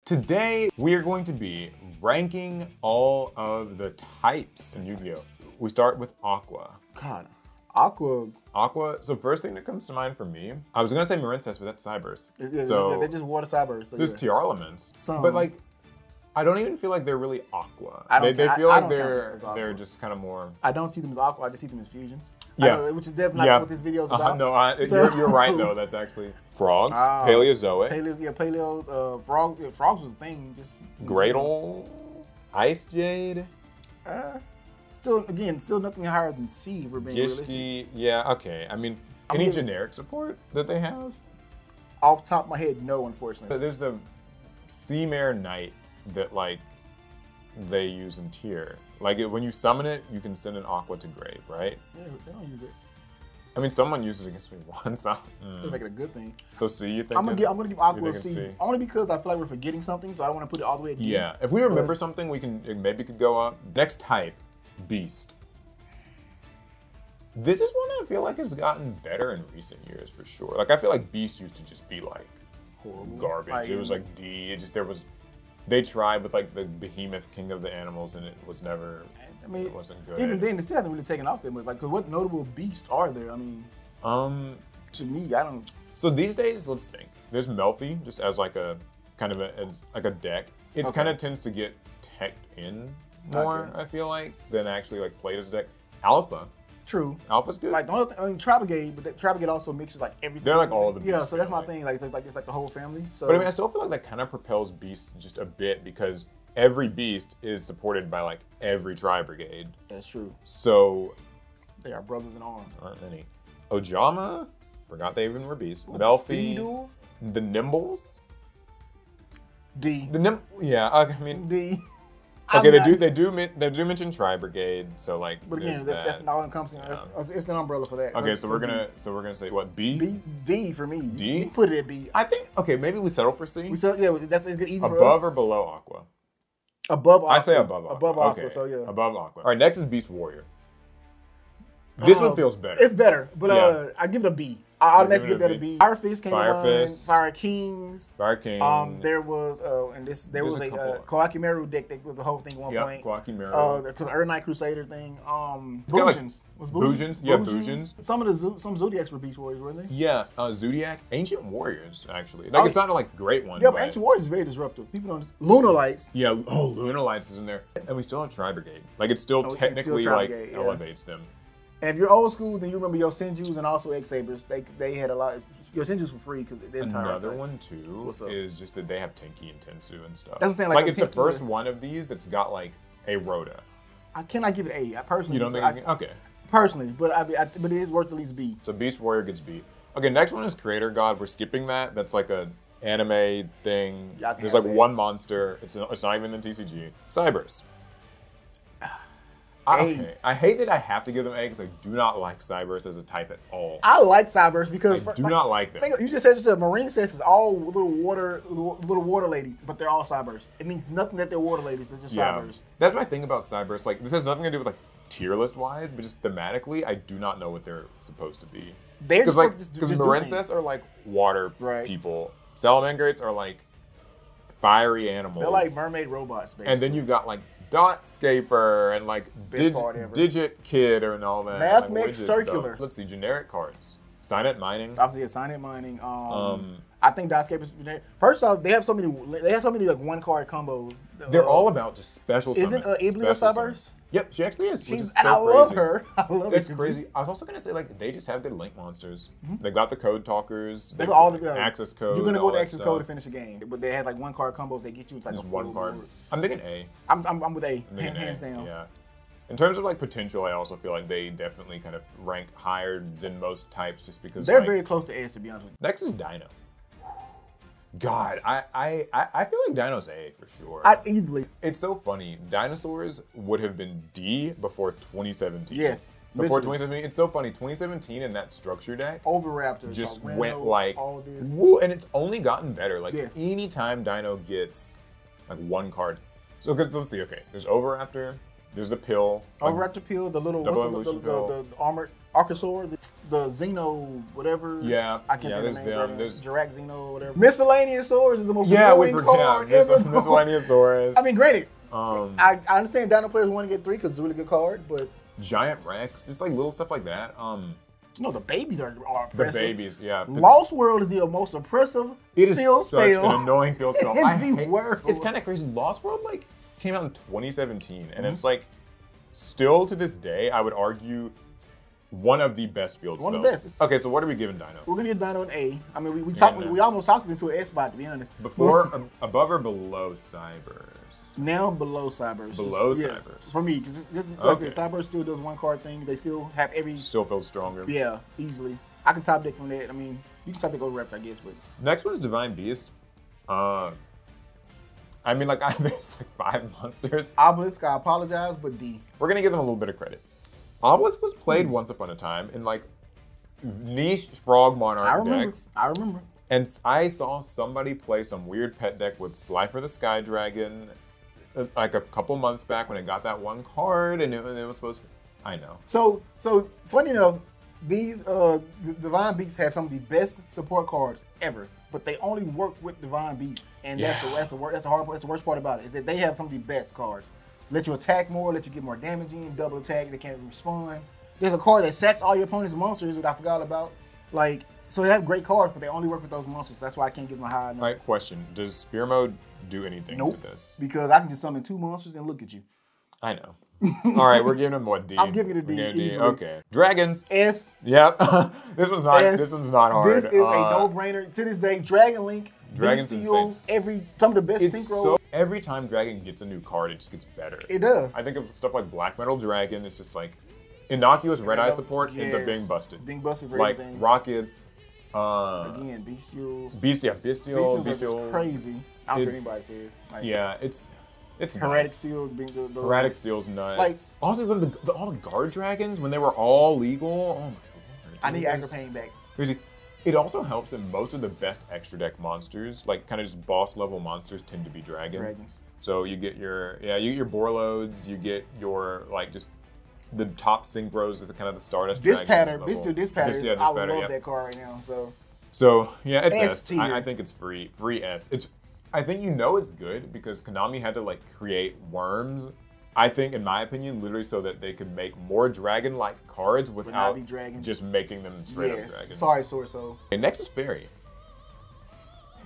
Today, we are going to be ranking all of the types in Yu-Gi-Oh! We start with Aqua. God, Aqua. Aqua, so first thing that comes to mind for me, I was gonna say Marincess, but that's Cyberse. Yeah, so they just water Cyberse. So there's yeah. Tearlaments, Some. but like, I don't even feel like they're really Aqua. I don't- They feel I like don't count them as Aqua. they're just kind of more. I don't see them as Aqua. I just see them as fusions. Yeah. Which is definitely not what this video is about. No, So- you're right though. That's actually Frogs, Ah. Paleozoic, Paleos, Frogs was a thing. Just Gradle, Ice Jade, still nothing higher than C. If we're being realistic. Gishti. Yeah, okay. I mean, I'm any giving- generic support that they have? Off the top of my head, no, unfortunately. There's the Seamare Knight that like they use in tier. Like when you summon it, you can send an Aqua to grave, right? Yeah, they don't use it. I mean, someone used it against me once. They make it a good thing. So C, you think? I'm gonna give Aqua you a think C. it's C? Only because I feel like we're forgetting something, so I don't want to put it all the way at D. Yeah. If we remember something, it maybe could go up. Next type, Beast. This is one I feel like has gotten better in recent years for sure. Like I feel like Beast used to just be like Horrible. garbage. It was like D. They tried with like the Behemoth King of the Animals, and it was never. I mean, it wasn't good. even then, it still hasn't really taken off that much. Like, cause what notable beasts are there? I mean, to me, I don't. So these days, let's think. There's Melfi, just as like a kind of a deck. It Okay. kind of tends to get teched in more. Okay. I feel like than actually like played as a deck. Alpha, True. Alpha's good. Like the only thing, I mean, Trapagate, but Trapagate also mixes like everything. They're like all the Yeah, beasts, so that's my like- thing. Like it's like the whole family. So. But I mean, I still feel like that kind of propels Beast just a bit because every Beast is supported by like every Tri Brigade. That's true. So They are brothers in arms. aren't many. Ojama, forgot they even were Beast. What, the Melfi, Speed Duels? the Nimbles. D. Yeah, I mean, D. okay, I'm not- they do mention Tri Brigade, so like But again, there's that's that. an all-encompassing. It's an umbrella for that. Okay, But so to we're me, gonna say what, B? D for me. D? You put it at B. I think okay, maybe we settle for C. We said yeah, that's a good even for Above us. or below Aqua? Above Aqua. I say above Aqua. Above Aqua. Okay, So yeah. above Aqua. All right, next is Beast Warrior. This one feels better. It's better, but Yeah. I give it a B. I automatically give give it that a a B. B. Fire Fist came Fire to mind. Fist. Fire Kings. Fire King. There was there There's was a a couple. Koakimeru deck that was the whole thing at one point. Quackimero. Because the Ur Knight Crusader thing. got, like, Bujins. Was Bujins? Yeah, Bujins. Some of the some Zodiacs were Beast Warriors, weren't they? Yeah, Zodiac, Ancient Warriors actually. Like it's not a like great one. Yeah, but Ancient Warriors is very disruptive. People don't. Lunar Lights. Yeah, Lunar Lights is in there, and we still have Tri Brigade. Like it still it's still technically Tri like Brigade, yeah. elevates them. And if you're old school, then you remember your Senjus and also X Sabers. They had a lot. Your Senjus were free because they're Another one too What's up? is just that they have Tenki and Tensu and stuff. That's what I'm saying, Like like a it's the Tenki first would- one of these that's got like a Rhoda. I cannot give it A. I personally. You don't think? Okay, Personally, but but it is worth at least B. so Beast Warrior gets B. Okay, next one is Creator God. We're skipping that. That's like a anime thing. Yeah, I can There's have like that. one monster. It's not even in TCG. Cybers. A. Okay. I hate that I have to give them A because I do not like Cybers as a type at all. I like Cyberse because I do not like them. You just said yourself, Marine sets is all little water ladies, but they're all Cyberse. It means nothing that they're water ladies. They're just Cyberse. That's my thing about Cybers. Like this has nothing to do with like tier list wise, but just thematically, I do not know what they're supposed to be. They're Because just like just because do Marincess things. are like water Right. people. Salamangreats are like fiery animals. They're like mermaid robots, basically. and then you've got like Dotscaper and like Best card ever. Digit Kid and all that. Math like, makes widget circular. Stuff. Let's see, generic cards. Signet Mining. Obviously, a sign-in mining. I think Dotscape is generic. First off, they have so many like one-card combos. They're all about just special Isn't summon. Iblia special Cyberse? summon. Yep, she actually is. Which is And so I love crazy. her. I love It's it. crazy. I was also gonna say like they just have good link monsters. They've got the code talkers. They they've got all got the access code. You're gonna all go to that access stuff. code to finish the game, but they had like one-card combos. They get you like Just a one full card. board. I'm thinking A. I'm with A. I'm thinking Hands A. down. Yeah. In terms of like potential, I also feel like they definitely kind of rank higher than most types, just because They're like, very close to S, to be honest with you. Next is Dino. God, I feel like Dino's A for sure. Easily. It's so funny. Dinosaurs would have been D before 2017. Yes. Before literally. 2017. It's so funny. 2017 in that structure deck Overraptors. just Tyranno, went like, all this. woo, and it's only gotten better. Like Yes. anytime Dino gets like one card. So let's see. Okay, there's Overraptor. There's the pill. like, Overraptor pill, the little Double what's evolution the pill. the armored Archosaur, the Xeno, whatever. Yeah, I can't yeah, think there's of the them. name. There's Jirac Xeno, whatever. Miscellaneous Saurs is the most yeah, we annoying forgot. card There's ever. a Miscellaneousaurus. I mean, granted, Um, I understand Dino players want to get 3 because it's a really good card, but Giant Rex, just like little stuff like that. no, the babies are The oppressive. babies, yeah. Lost World is the most oppressive It is field such spell an annoying field spell. in I the hate, world. It's kind of crazy. Lost World like came out in 2017, Mm-hmm. and it's like still to this day, I would argue one of the best field One of spells. the best. Okay, so what are we giving Dino? We're gonna get Dino an A. I mean, we almost talked him into an S spot, to be honest. Before, above or below Cybers? Now below Cyberse. Below Yeah, Cyberse. for me, because just Okay. Cyberse still does one card thing. They still have every Still feels stronger. yeah easily. I can top deck from that. I mean, you can top deck over Rept, I guess, but Next one is Divine Beast. I mean, like, there's like 5 monsters. Obelisk, I apologize, but D. We're gonna give them a little bit of credit. Obelisk was played once upon a time in like niche Frog I Monarch remember. decks. I remember. And I saw somebody play some weird pet deck with Slifer the Sky Dragon like a couple months back when it got that one card and it was supposed to. I know. So funny enough, these Divine Beasts have some of the best support cards ever, but they only work with Divine Beasts, and that's the worst part about it is that they have some of the best cards. Let you attack more, let you get more damage in, double attack, they can't respond. There's a card that sacks all your opponent's monsters, that I forgot about. Like, so they have great cards, but they only work with those monsters. That's why I can't give them a high enough. All right, question. Does Sphere Mode do anything Nope. to this? Because I can just summon 2 monsters and look at you. I know. All right, we're giving them what, D? I'm giving it a D, We're giving easily. Okay. Dragons. S. Yep. This one's not. S. This one's not hard. This is a no-brainer. To this day, Dragon Link, Dragon's Bestials, some of the best It's synchro. so, every time Dragon gets a new card, it just gets better. It does. I think of stuff like Black Metal Dragon. It's just like innocuous Red Eye support ends up being busted. Being busted for Like everything. Rockets. Again, Bestials. Bestial. Bestials are just crazy. I don't care what It's- anybody says. Like, Yeah, it's Heretic nuts. Seals being the Heretic Seal's nuts. Like- Also, when all the guard dragons when they were all legal. Oh my lord. I need It was Agripane back. crazy. It also helps that most of the best extra deck monsters, like kind of just boss level monsters, tend to be dragons. So you get your you get your Borloads, you get your like just the top synchros is kind of the Stardust. This Dragon pattern, level. this pattern, Yeah, I would pattern, love yeah. that card right now. So yeah, it's S S. tier. I think it's free S. I think you know it's good because Konami had to like create worms. I think, in my opinion, literally so that they could make more dragon-like cards without be dragons. just making them straight up Yes. dragons. Sorry, Sorso. Okay, next is Fairy.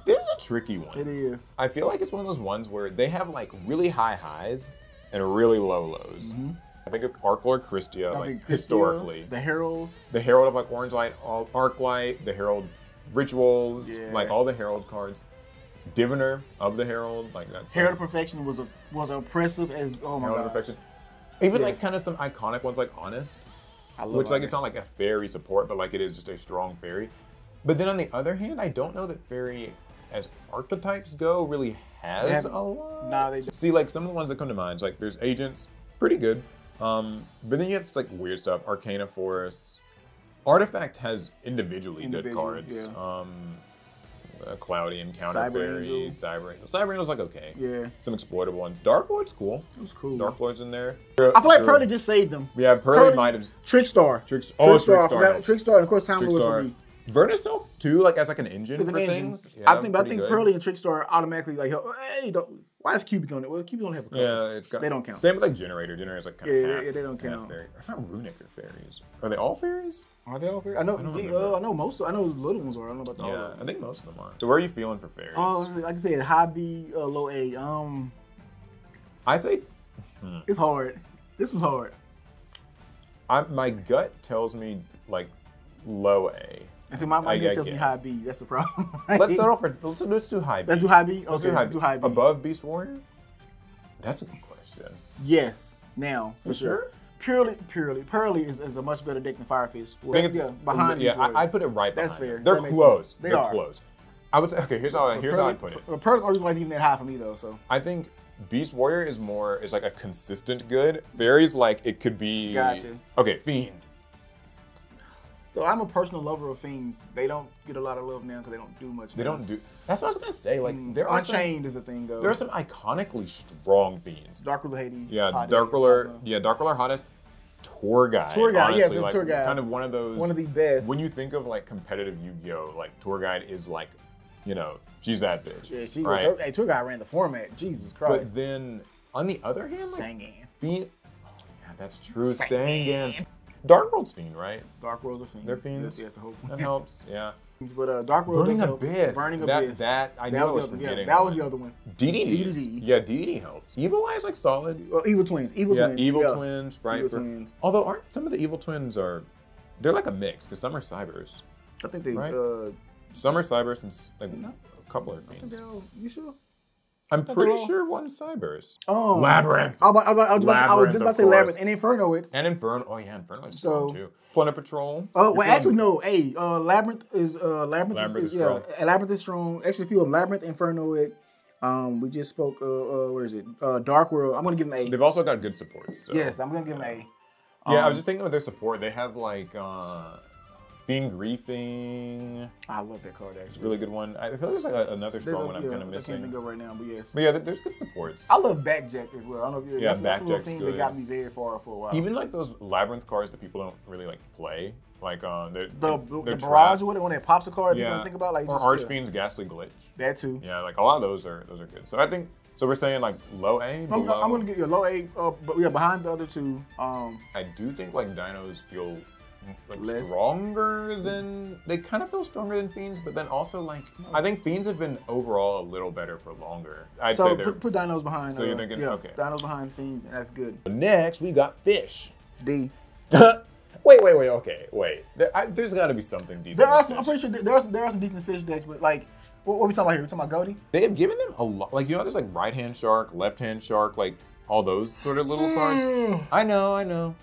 This is a tricky one. It is. I feel like it's one of those ones where they have like really high highs and really low lows. I think of Arclord Christia, I like think Christia, historically. the Heralds. The Herald of like Orange Light, Arclight, the Herald Rituals, Yeah. like all the Herald cards. Diviner of the Herald, like that's Herald of Perfection was oppressive as oh my Herald of god. Perfection. Even like Yes. kind of some iconic ones like Honest, I love which like Honest. it's not like a fairy support, but like it is just a strong fairy. But then on the other hand, I don't know that fairy, as archetypes go, really has They a haven't- lot. Nah, they See, like some of the ones that come to mind, like there's Agents, pretty good. But then you have like weird stuff, Arcana Forest. Artifact has individually good Individual, cards. yeah. Cloudy Encounter Cyber Fairies, Angel. Cyber Angel. Cyber Angel's like okay. Yeah, Some exploitable ones. Dark Lord's cool. it was cool. Dark Lord's in there. I feel like Pearly just saved them. Yeah, Pearly Pearly- might have. Trickstar. Trickstar. I forgot Trickstar, and of course Time Lords for Trickstar. me. Vertiself too, like as like an engine With for an engine. things. I Yeah, think pretty good. Pearly and Trickstar automatically like, hey, why is Cubic on it? Well, Cubic don't have a color. Yeah, it's got. They don't count. Same with like Generator. Generator's like kind Yeah, of yeah, half. yeah, they don't half count. Fairy. I thought Runic are fairies. Are they all fairies? Are they all fair? I know. don't remember. I know most. I know the little ones are. I don't know about the all Yeah, of I them. think most of them are. So where are you feeling for fairies? Like I said, high B, low A. I say, It's hard. This was hard. my gut tells me like low A. And see, my I gut tells me high guess. B. That's the problem. Let's start off. Let's do high B. Let's do high B. Let's Okay, do high let's B. do high B. Above Beast Warrior? That's a good question. Yes. Now, for For sure. sure? Pearly is a much better deck than Firefish. I think it's behind. Yeah, Beast Warrior. I'd put it right behind. That's fair. Them. They're That makes close. sense. They They're are. close. I would say. Okay, here's how I put it. Pearly always like even that high for me though. So I think Beast Warrior is like a consistent good. Fairies like it could be. Gotcha. Okay, Fiend. So I'm a personal lover of Fiends. They don't get a lot of love now because they don't do much. They now. don't do. That's what I was gonna say. Like there are Unchained is a thing though. there are some iconically strong fiends. Dark Ruler Hades. Yeah, Hades, Dark Ruler. Shotgun. Yeah, Dark Ruler Hottest. Tour Guide. Tour Guide, honestly, yes, like, Tour Guide. kind of one of those. One of the best. When you think of like competitive Yu-Gi-Oh, like Tour Guide is like, you know, she's that bitch. Yeah, she right? was. Hey, Tour Guide ran the format. Jesus Christ. But then on the other hand, like, Sangan. Fiend. Oh yeah, that's true. Sangan. Dark World's Fiend, right? Dark World's a Fiend. They're Fiends. Yes, the whole That helps. Yeah. But Dark World Burning does help. Abyss. Burning that, Abyss. That I knew I was forgetting. That was the other one. DDD. Yeah, DDD helps. Evil Eye is like solid. Well, Evil Twins. Evil Twins. Evil Twins, right? Evil Twins. Although aren't some of the Evil Twins they're like a mix because some are Cybers. I think they. Right? Some are Cybers and like a couple are I think Fiends. you sure? I'm pretty sure one's Cybers. Oh, Labyrinth. I was just about to say Labyrinth and Inferno. And Inferno. Oh yeah, Inferno is strong too. Planet Patrol. Oh, well, actually no. Hey, Labyrinth is Labyrinth is strong. Yeah, Labyrinth is strong. Actually, a few of them. Labyrinth, Inferno. We just spoke. Where is it? Dark World. I'm gonna give them an A. They've also got good supports. So. Yes, I'm gonna give them an A. Yeah, I was just thinking with their support, they have like Fiend Griefing. I love that card actually. It's a really good one. I feel like there's like another strong one I'm kind of missing. I can't think of right now, but yes. But yeah, there's good supports. I love Backjack as well. I don't know if yeah, that's a Backjack's thing good. that got me very far for a while. Even like those Labyrinth cards that people don't really like play, like the they're Barrage with it when it pops a card. Yeah. People think about like or just, Archfiend's Ghastly Glitch. That too. Yeah, like a lot of those are good. So I think we're saying like low A. I'm gonna give you a low A, but yeah, behind the other two. I do think like Dinos feel like Less. stronger than they kind of feel stronger than Fiends, but then also like I think Fiends have been overall a little better for longer. I'd say they're put Dinos behind. So you're thinking okay. Dinos behind Fiends, and that's good. Next we got Fish. D. Wait. Okay, wait. There's got to be something decent. There are some. I'm pretty sure there are some decent Fish decks, but like, what are we talking about here? We talking about Goaty? They have given them a lot. Like there's like right hand shark, left hand shark, like all those sort of little cards. I know.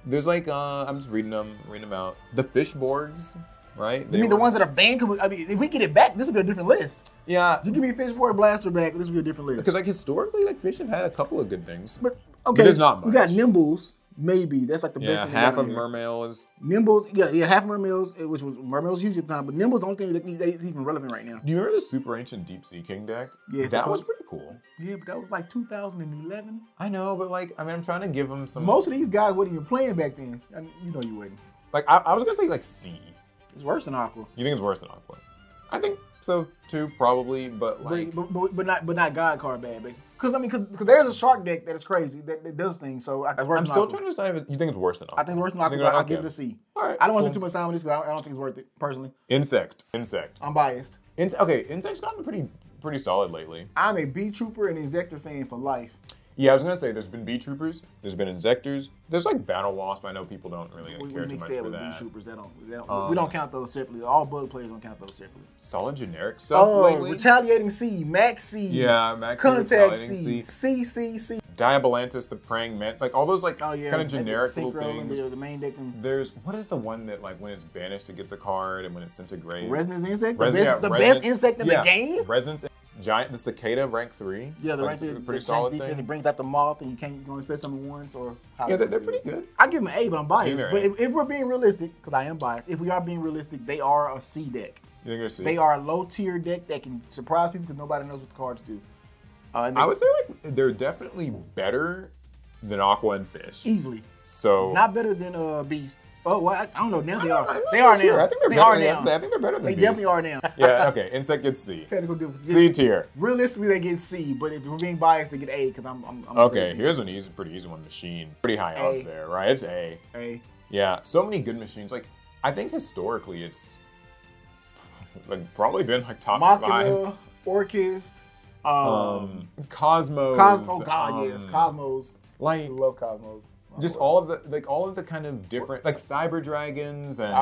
There's like I'm just reading them out. The Fishborgs, right? You mean the ones that are banned? I mean, if we get it back, this would be a different list. Yeah. You give me a Fishborg Blaster back, this would be a different list. Because like historically, like Fish have had a couple of good things. But okay, there's not much. We got Nimbles. Maybe that's like the best thing. Half of Mermail is Nimbles. Yeah, half Mermails, which was Mermail was huge at the time, but Nimbles the only thing that's even relevant right now. Do you remember the Super Ancient Deep Sea King deck? Yeah, that was pretty cool. Yeah, but that was like 2011. I know, but like I'm trying to give them some. Most of these guys wasn't even playing back then. You know you wouldn't. Like I was gonna say like C. It's worse than Aqua. You think it's worse than Aqua? I think so too, probably, but like, but not God card bad, basically. Because there's a shark deck that is crazy that does things. So I'm still trying to decide if you think it's worse than Aqua. I think it's worse than Aqua. But I'll give it a C. All right. I don't want to spend too much time on this because I don't think it's worth it personally. Insect. I'm biased. Insect's gotten pretty solid lately. I'm a B Trooper and Insector fan for life. Yeah, I was gonna say there's been Bee Troopers, there's been Insectors, there's like Battle Wasp. I know people don't really care too much for that. Bee Troopers, we don't count those separately. All bug players don't count those separately. Solid generic stuff lately. Retaliating C, Max C. Yeah, Max Contact C. C. Diabolantis, the Praying Man, like all those like kind of generic little Synchro things. The main deck. There's what is the one that like when it's banished it gets a card and when it's sent to grave? Resonance Insect, the best insect in the game. Resonance Giant, the Cicada, rank 3. Yeah, the rank 3 pretty solid thing. It brings out the moth and you can only spend something once or. Yeah, they're pretty good. I give them an A, but I'm biased. But if we're being realistic, because I am biased, if we are being realistic, they are a C deck. You think they're C? They are a low tier deck that can surprise people because nobody knows what the cards do. I would say like they're definitely better than Aqua and Fish. Easily. So not better than Beast. Oh, well, I don't know. Now they are. They are now. I think they're better. I think they're better than Beast. They definitely are now. Yeah. Okay. Insect gets C. Technical difference. C tier. Realistically, they get C, but if we're being biased, they get A because I'm okay, here's an pretty easy one. Machine. Pretty high up there, right? It's A. A. Yeah. So many good machines. Like I think historically, it's like probably been like top Machina, 5. Orchist. Cosmos. Oh God, yes, Cosmos. Like I love Cosmos. Just all of the kind of different like Cyber Dragons and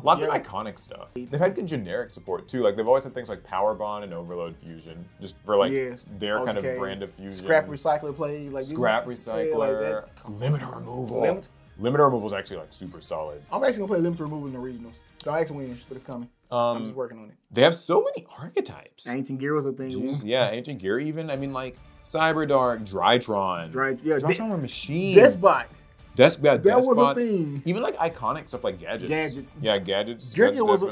lots of iconic stuff. They've had good generic support too. Like they've always had things like Power Bond and Overload Fusion, just for like their kind of brand of fusion. Scrap Recycler play like Scrap Recycler, Limiter Removal. Limiter Removal is actually like super solid. I'm actually gonna play Limiter Removal in the regionals. Don't actually win, but it's coming. I'm just working on it. They have so many archetypes. Ancient Gear was a thing. Yeah, Ancient Gear even. I mean like Cyberdark, Drytron. Drytron were machines. Despot. That was a thing. Even like iconic stuff like Gadgets. Yeah, Gadgets. Gear was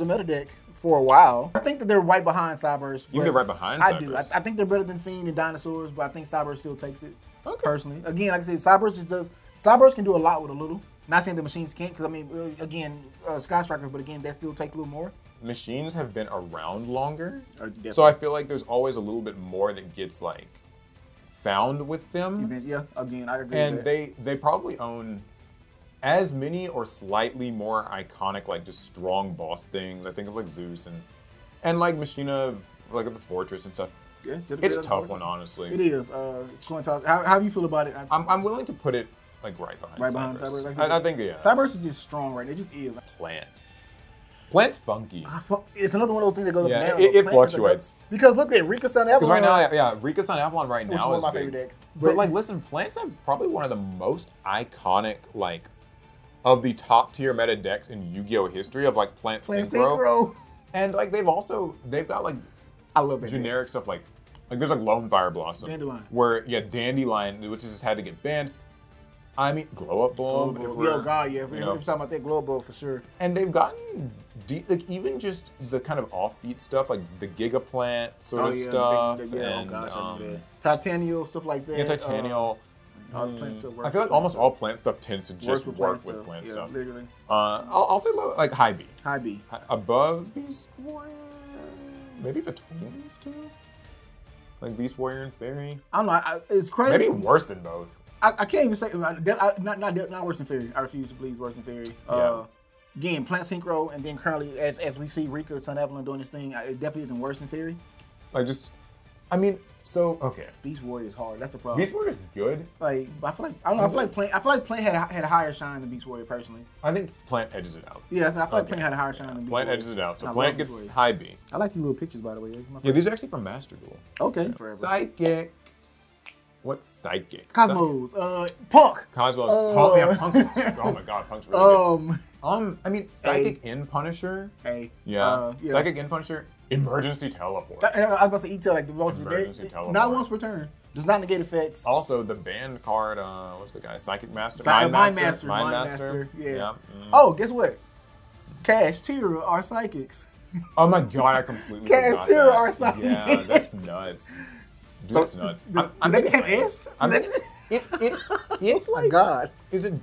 a meta deck for a while. I think that they're right behind Cybers. You think they're right behind Cybers? I do. I think they're better than Fiend and Dinosaurs, but I think Cybers still takes it. Okay. Personally. Again, like I said, Cybers just does Cyberse can do a lot with a little. Not saying the machines can't, because I mean, again, Sky Strikers, but again, that still takes a little more. Machines have been around longer, so I feel like there's always a little bit more that gets like found with them. Yeah, again, I agree. And with that. they probably own as many or slightly more iconic, like just strong boss things. I think of like Zeus and like Machina, like of the Fortress and stuff. Yeah, it's a tough one, honestly. It is. It's going to talk. How do you feel about it? I'm willing to put it like right behind Cyberse. Like I think yeah. Cyberse is just strong right now. It just is. Plant's funky. It's another one of those things that goes up and down. It fluctuates. Because look at Rika Sun Avalon. Because right now, yeah, Rika Sun Avalon right now is one of my favorite decks. But like, listen, Plants have probably one of the most iconic, like, of the top tier meta decks in Yu-Gi-Oh history of like Plant Synchro. And like they've got like I love that generic stuff like there's like Lone Fire Blossom. Dandelion. Where Dandelion, which has had to get banned. I mean, Glow Up Bulb. Oh God, yeah. If you're talking about that Glow Up Bulb for sure. And they've gotten deep, like even just the kind of offbeat stuff, like the Giga Plant sort of stuff. Titanial, stuff like that. Yeah, Titanial. All the plant stuff I feel like almost all plant stuff tends to just work with plant stuff. Literally. I'll say low, like high B. High B. Above Beast Warrior, maybe between these two. Like Beast Warrior and Fairy. I don't know. It's crazy. Maybe worse than both. I can't even say not worse than Fairy. I refuse to believe worse than Fairy. Yeah. Again, Plant Synchro, and then currently as we see Rika Sun Avalon doing this thing, it definitely isn't worse than Fairy. Like I mean, so okay. Beast Warrior is hard. That's the problem. Beast Warrior is good. Like, I feel like I don't know. I feel like Plant had a higher shine than Beast Warrior personally. I think Plant edges it out. Yeah, I feel like Plant had a higher shine than Beast Warrior. Plant edges it out, so Plant gets high B. I like these little pictures, by the way. Yeah, these are actually from Master Duel. Okay. Psychic. What's Psychic? Cosmos. Punk. Cosmos. Punk. Yeah, Punk is. Oh my God, Punk's really good. I mean, Psychic in Punisher. Yeah. Psychic in Punisher. Emergency Teleport. I was about to say E-Tail, like the most Emergency Teleport. Not once per turn. Does not negate effects. Also, the banned card, what's the guy? Psychic Master? Mind Master. Yes. Yeah. Oh, guess what? Kashtira are psychics. Oh my God, I completely forgot that. Kashtira are psychics. Yeah, that's nuts. Dude, that's nuts. They became S? It's like, oh God. Is it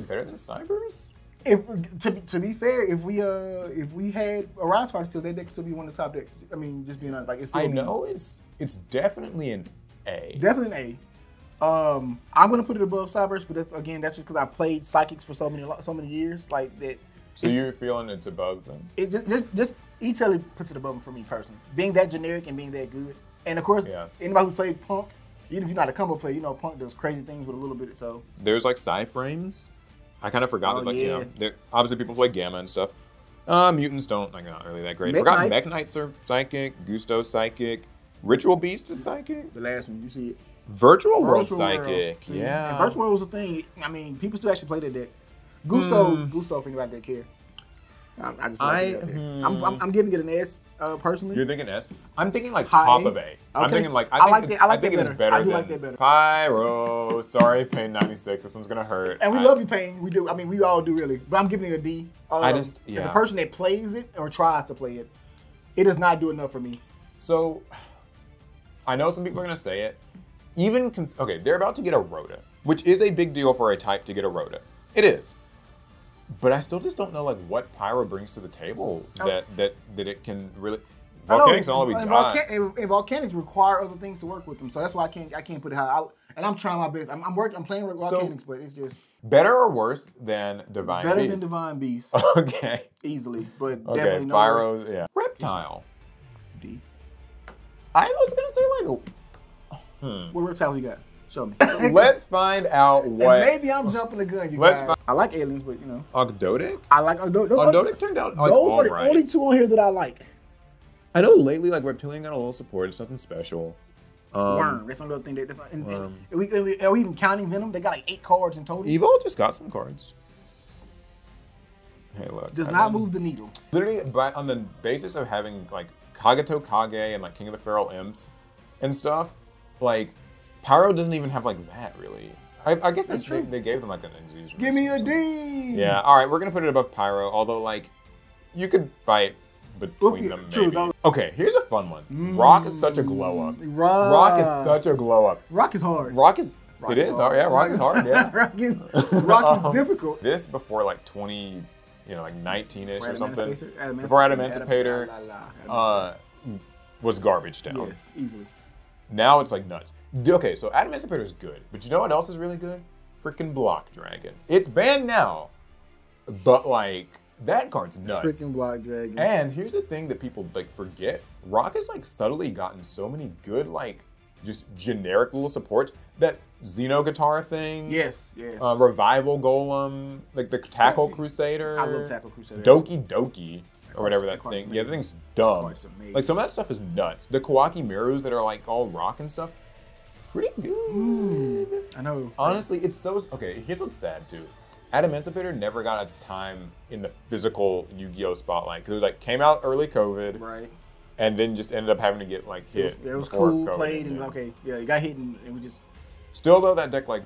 better than Cyberse? To be fair, if we had Orion card still, that deck would still be one of the top decks. I mean, just being honest, like it's still. I know it's definitely an A. Definitely an A. I'm gonna put it above Cyberse, but that's just because I played Psychics for so many years, like that. So you're feeling it's above them? It just E-Tail puts it above them for me personally. Being that generic and being that good, and of course, anybody who played Punk, even if you're not a combo player, you know Punk does crazy things with a little bit. So there's like Psy-Frames. I kind of forgot that, like, obviously people play Gamma and stuff. Mutants don't, like, not really that great. Forgot Mech Knights are psychic, Gusto's psychic, Ritual Beast is psychic. The last one, you see it. Virtual World psychic, see, yeah. And Virtual World was a thing. I mean, people still actually play that deck. Gusto, think about that care. I just I'm giving it an S personally. You're thinking S? I'm thinking like top of A. Okay. I'm thinking like I think it is better. I do like that better. Pyro. Sorry, Pain 96. This one's gonna hurt. And we love you, Pain. We do. I mean, we all do really. But I'm giving it a D. The person that plays it or tries to play it, it does not do enough for me. So I know some people are gonna say it. They're about to get a Rhoda, which is a big deal for a type to get a Rhoda. It is. But I still just don't know like what Pyro brings to the table that it can really. Volcanics all we got. And Volcanics require other things to work with them, so that's why I can't put it high. And I'm trying my best. I'm playing with Volcanics, but it's just better or worse than Divine Beast. Better than Divine Beast. Okay. Easily, but definitely no. Pyro, yeah. Reptile. D. I was gonna say like. What reptile we got? Show me. Let's find out what. And maybe I'm jumping the gun, guys. I like aliens, but you know. Ogdoadic? I like Ogdoadic. Ogdoadic turned out like, those are the only two on here that I like. I know lately, like Reptilian got a little support. It's nothing special. Worm. That's another thing. Are we even counting Venom? They got like 8 cards in total. Evo just got some cards. Hey, look. Does not move the needle. Literally, on the basis of having like Kagato Kage and like King of the Feral Imps and stuff, like. Pyro doesn't even have like that really. I guess they gave them like an Execution. Give me a D. Yeah. All right, we're gonna put it above Pyro. Although like, you could fight between them maybe. Okay, here's a fun one. Rock is such a glow up. Rock is such a glow up. Rock is hard. Rock is It is hard. Yeah, rock is hard. Yeah. rock is difficult. This before like 20, like 19ish or something. Before Adamantipator was garbage town. Yes, easily. Now it's like nuts. Okay, so Adamantipator is good, but you know what else is really good? Freaking Block Dragon. It's banned now, but like that card's nuts. Freaking Block Dragon. And here's the thing that people like forget: Rock has like subtly gotten so many good like just generic little supports. That Xeno Guitar thing. Yes. Revival Golem, like the Tackle Crusader. I love Tackle Crusader. Doki Doki. Or whatever that thing. Yeah, the thing's dumb. Like some of that stuff is nuts. The Kawaki Mirus that are like all rock and stuff, pretty good. I know. Honestly, it's so okay. Here's what's sad too. Adamantipator never got its time in the physical Yu-Gi-Oh spotlight because it was like came out early COVID, right? And then just ended up having to get like hit. It was cool, COVID played, and it got hit, and it was just. Still though, that deck like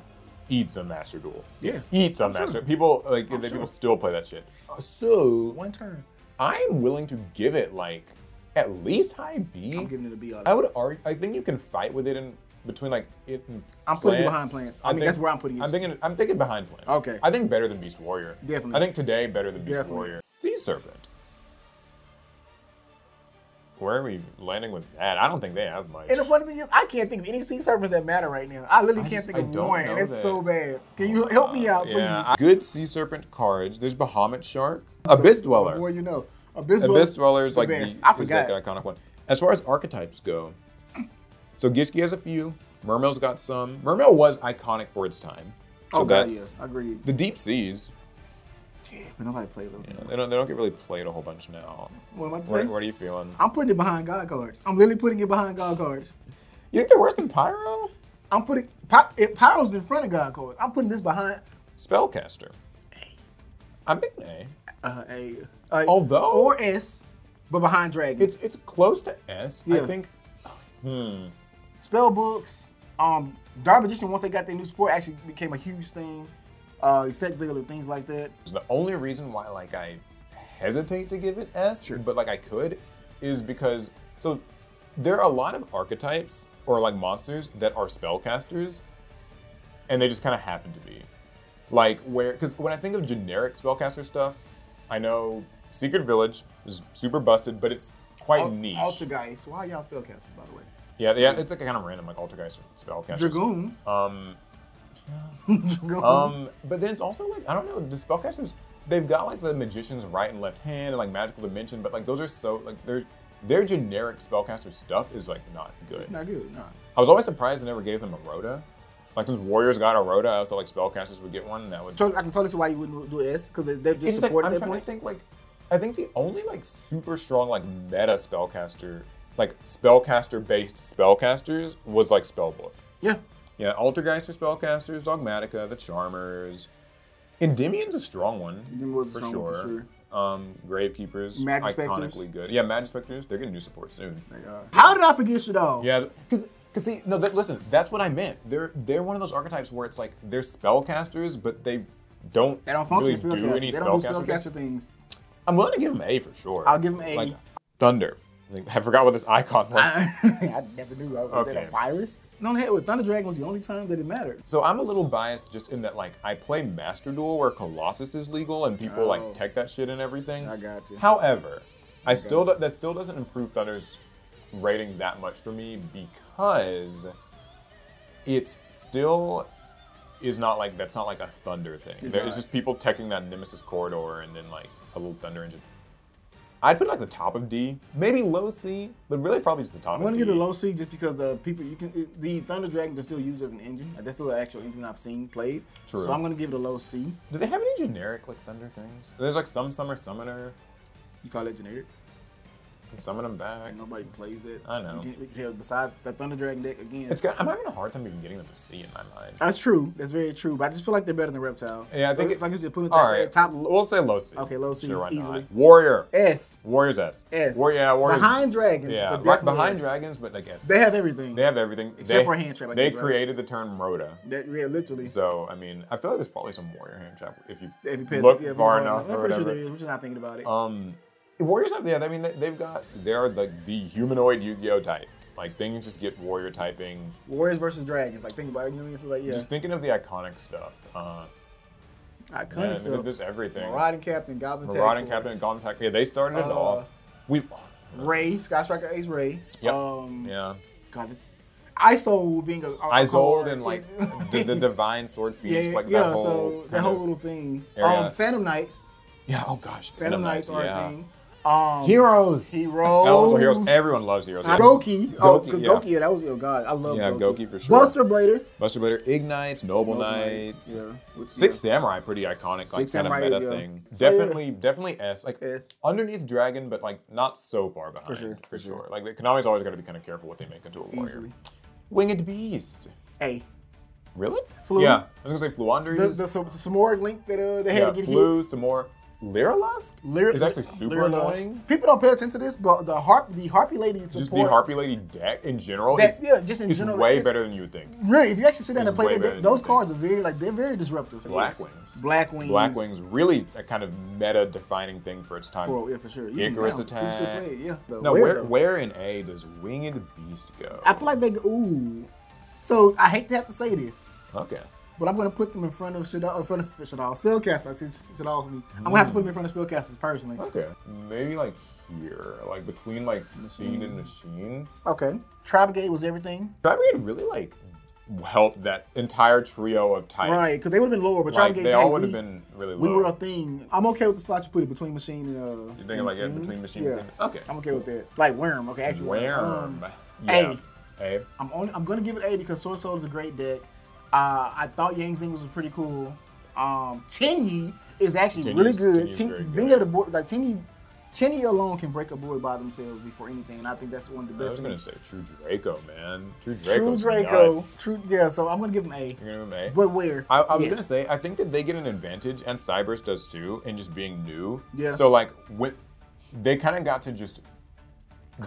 eats a Master Duel. Yeah, eats a Master. Sure. People people still play that shit. So one turn. I am willing to give it like at least high B. I'm giving it a B. I would argue. I think you can fight with it in between like it. And I'm putting it behind Plants. I mean, that's where I'm putting it. I'm thinking behind Plants. Okay. I think better than Beast Warrior. Definitely. I think today better than Beast Warrior. Sea Serpent. Where are we landing with that? I don't think they have much. And the funny thing is, I can't think of any Sea Serpents that matter right now. I literally can't think of one, and it's so bad. Can you help me out, please? Yeah. Good Sea Serpent cards. There's Bahamut Shark, Abyss Dweller. Boy, you know. Abyss Dweller is like I forgot. Is like an iconic one. As far as archetypes go, so Gishki has a few. Mermail's got some. Mermail was iconic for its time. So that's agreed. The Deep Seas. Yeah, but nobody plays them. Yeah, they don't get really played a whole bunch now. What am I saying? What are you feeling? I'm putting it behind God cards. I'm literally putting it behind God cards. You think they're worse than Pyro? I'm putting Pyro's in front of God cards. I'm putting this behind Spellcaster. I'm thinking A. Although or S, but behind Dragon. It's close to S. Yeah. I think. Spell books. Dark Magician, once they got their new support, actually became a huge thing. Effect Builder, things like that. The only reason why like I hesitate to give it S, but like I could, is because there are a lot of archetypes or like monsters that are spellcasters, and they just kind of happen to be. Like because when I think of generic spellcaster stuff, I know Secret Village is super busted, but it's quite niche. Altergeist. Why are y'all spellcasters, by the way? Yeah, it's like a kind of random, like Altergeist spellcasters. Dragoon. But then it's also like, I don't know, the spellcasters, they've got like the Magician's right and left hand and like Magical Dimension, but like those are so, like their generic spellcaster stuff is like not good. It's not good, no. I was always surprised they never gave them a Rhoda. Like since Warriors got a Rhoda, I also like spellcasters would get one, and that would. So I can totally see why you wouldn't do S, because they're just supporting like, I'm trying to think like, I think the only like super strong like meta spellcaster, like spellcaster-based spellcasters was like Spellbook. Yeah. Yeah, Altergeist are spellcasters, Dogmatica, the Charmers. Endymion's a strong one, for sure. Gravekeepers, iconically good. Yeah, Magic Specters, they're getting new support soon. How did I forget Shadow? Yeah, because see, no, listen, that's what I meant. They're one of those archetypes where it's like they're spellcasters, but they don't really do any spellcaster things. I'm willing to give them A for sure. I'll give them A. Like Thunder. I forgot what this icon was. I never knew. Was that a virus? No, with Thunder Dragon was the only time that it mattered. So I'm a little biased just in that like I play Master Duel where Colossus is legal and people like tech that shit and everything. I got you. However, that still doesn't improve Thunder's rating that much for me because it's still is not like that's not like a Thunder thing. It's just people teching that Nemesis Corridor and then like a little Thunder engine. I'd put like the top of D, maybe low C, but really probably just the top of D. I'm gonna give it a low C just because the Thunder Dragons are still used as an engine. Like, that's still an actual engine I've seen played. True. So I'm gonna give it a low C. Do they have any generic like Thunder things? There's like some Summer Summoner. You call it generic? Summon them back. Nobody plays it. I know. Besides the Thunder Dragon deck again. I'm having a hard time even getting them to C in my mind. That's true. That's very true. But I just feel like they're better than Reptile. Yeah, I think it's like you just put it at top. We'll say low C. Okay, low C. Sure, why easily. not? Warrior. S. Warrior's S. S. Warriors. Behind Dragons. Yeah, behind Dragons, but I guess. They have everything. They have everything. Except for hand trap. They created the term Rhoda. Yeah, literally. So, I mean, I feel like there's probably some Warrior hand trap if you look far enough or whatever. Sure there is. We're just not thinking about it. Warriors have, I mean, they're like the humanoid Yu-Gi-Oh type. Like things just get warrior typing. Warriors versus dragons. Like think about it. You know, it's like Just thinking of the iconic stuff. Iconic stuff. There's everything. Marauding Captain, Goblin Tag Marauding Force. Captain, and Goblin Tag. Yeah, they started it off. Ray, Sky Striker Ace Ray. Yep. God, this Isold being a Isold card. and like the Divine Sword Feast, like yeah, that whole so that whole little thing. area. Phantom Knights. Yeah. Oh gosh. Phantom Knights are a thing. Heroes. Heroes. Heroes. Everyone loves heroes. Goki. Oh, because yeah. Goki, that was God. I love Yeah, Goki. Goki for sure. Buster Blader. Buster Blader, Ignites, Noble Knights. Yeah. Six Samurai, pretty iconic, like kind of meta thing. Definitely S. Like underneath Dragon, but like not so far behind. For sure. Like Konami's always got to be kind of careful what they make into a warrior. Easily. Winged Beast. A. Really? Flu. Yeah, I was gonna say Fluandries. The some more link that they had to get Flu, hit. some more. Lyrilusk is actually super annoying. People don't pay attention to this, but the Harpy Lady support. Just the Harpy Lady deck in general just in general, way better than you would think. Really, if you actually sit down and play those cards are they're very disruptive. Blackwings. Blackwings, really a kind of meta-defining thing for its time. For sure. Icarus attack. No, where in A does Winged Beast go? I feel like they go. Ooh. So I hate to have to say this. Okay. But I'm gonna put them in front of Spellcasters. I see Shadow's me. I'm gonna have to put them in front of Spellcasters personally. Okay. Maybe like here, like between like Machine and Machine. Okay. Tri-Brigade was everything. Tri-Brigade really like helped that entire trio of types. Right, because they would have been lower, but like, Tri-Brigade they all would have been really low. We were a thing. I'm okay with the spot you put it between Machine and You're thinking like between Machine and Fiend? Okay. I'm okay with that. Like Worm, okay, actually Worm. Yeah. A. I'm gonna give it A because Sword Soul is a great deck. I thought Yang Zing was pretty cool. Tenyi is actually really good. Being able to board like Tenyi alone can break a board by themselves before anything, and I think that's one of the best. I was gonna say True Draco, man. True Draco. Yeah, so I'm gonna give him A. You're gonna give him A. But where? I was gonna say I think that they get an advantage, and Cyberse does too, in just being new. Yeah. So like they kind of got to just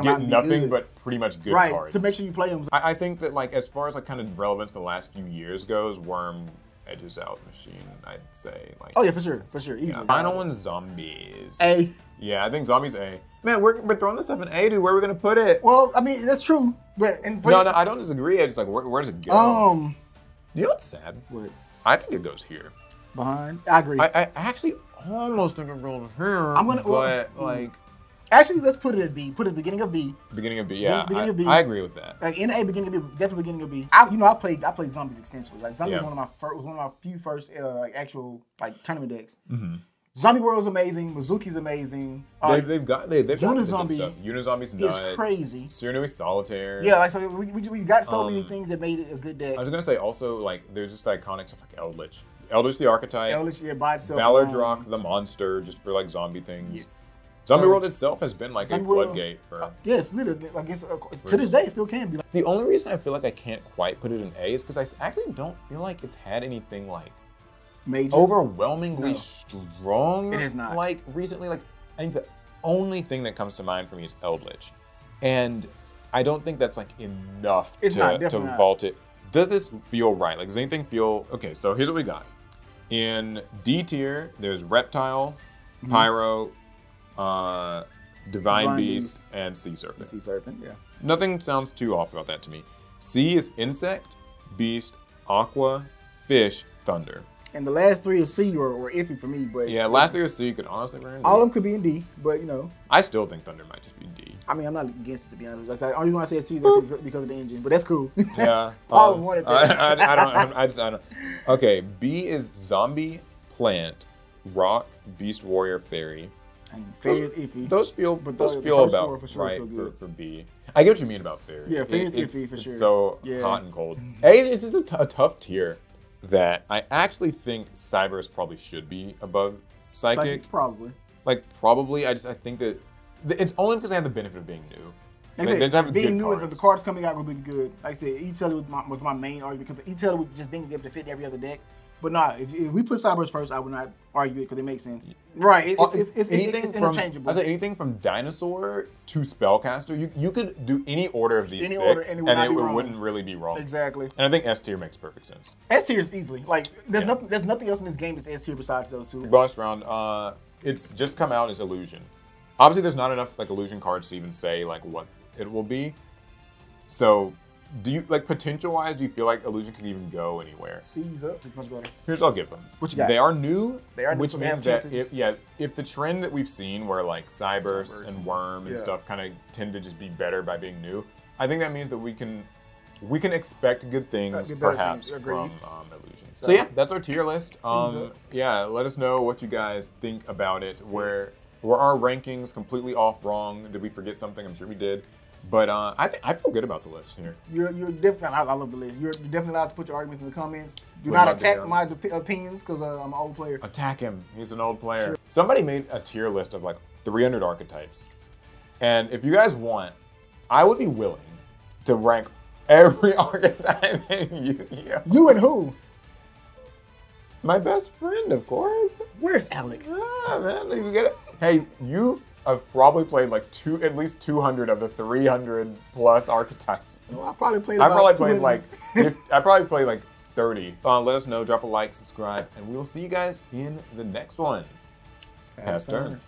get nothing but pretty much good cards. To make sure you play them. I think that like as far as like kind of relevance the last few years goes, Worm edges out Machine, I'd say. Like, oh yeah, for sure. Easily. Yeah. Final one's Zombies. A. Yeah, I think Zombies A. Man, we're throwing this stuff in A, dude. Where are we gonna put it? Well, I mean that's true, but no, I don't disagree. I just like where does it go? You know what's sad? What? I think it goes here. Behind. I agree. I actually almost think it goes here. But like. Actually, let's put it at B. Put it at the beginning of B. Beginning of B, yeah. Beginning of B. I agree with that. Like in A, beginning of B, definitely beginning of B. I played Zombies extensively. Like Zombies was one of my few first like actual like tournament decks. Zombie World's amazing. Mizuki's amazing. They've got Unizombie stuff. Unizombie's nuts. It's crazy. Surinui Solitaire. Yeah, like so we got so many things that made it a good deck. I was gonna say also like there's just the iconic stuff like Eldritch. Eldritch the archetype. Eldritch by itself. Valor the monster just for like zombie things. Yes. Zombie World itself has been like a floodgate for. Yes, literally. Like to this day, it still can be. The only reason I feel like I can't quite put it in A is because I actually don't feel like it's had anything like major, overwhelmingly strong. It is not. Like recently, like I think the only thing that comes to mind for me is Eldritch, and I don't think that's like enough to vault it. Does this feel right? Like does anything feel okay? So here's what we got. In D tier, there's Reptile, Pyro. Divine Beast, and Sea Serpent. Sea Serpent, yeah. Nothing sounds too off about that to me. C is Insect, Beast, Aqua, Fish, Thunder. And the last three is C or iffy for me, but yeah, last three is C could honestly be in D. All of them could be in D, but you know. I still think Thunder might just be D. I mean, I'm not against it to be honest. Like the only reason I said C is because of the engine, but that's cool. Yeah. Paul wanted that. I don't. Okay, B is Zombie, Plant, Rock, Beast Warrior, Fairy. Fairy is iffy. Those feel about for sure right for B. I get what you mean about Fairy. Yeah, Fairy is iffy for sure. It's so hot and cold. A is just a tough tier that I actually think Cyberse probably should be above Psychic. Probably. Like probably. I think that it's only because they have the benefit of being new. Being new and the cards coming out will be good. Like I said, E-Tailor was my main argument because E-Tailor would just being able to fit every other deck. But nah, if we put Cyberse first, I would not argue it because it makes sense. Right, it's interchangeable. I say anything from Dinosaur to Spellcaster, you could do any order of these six, and it wouldn't really be wrong. Exactly. And I think S tier makes perfect sense. S tier is easily like there's nothing else in this game that's S tier besides those two. Bonus round, it's just come out as Illusion. Obviously, there's not enough like Illusion cards to even say like what it will be. So, do you like potential-wise? Do you feel like Illusion can even go anywhere? C's up. It's much better. Here's what I'll give them. What you got? They are new. They are new, which so they have means that chances. if the trend that we've seen where like Cyberse and Worm and stuff kind of tend to just be better by being new, I think that means that we can expect good things perhaps from Illusion. So yeah, that's our tier list. Yeah, let us know what you guys think about it. Were our rankings completely off wrong? Did we forget something? I'm sure we did. But I feel good about the list here. You're definitely. I love the list. You're definitely allowed to put your arguments in the comments. Do not attack my opinions because I'm an old player. Attack him. He's an old player. Sure. Somebody made a tier list of like 300 archetypes, and if you guys want, I would be willing to rank every archetype in Yu-Gi-Oh. You and who? My best friend, of course. Where's Alec? Ah, man, you get it. Hey, you have probably played like at least 200 of the 300 plus archetypes. Well, I probably played. I probably played like 30. Let us know. Drop a like, subscribe, and we will see you guys in the next one. Pass turn.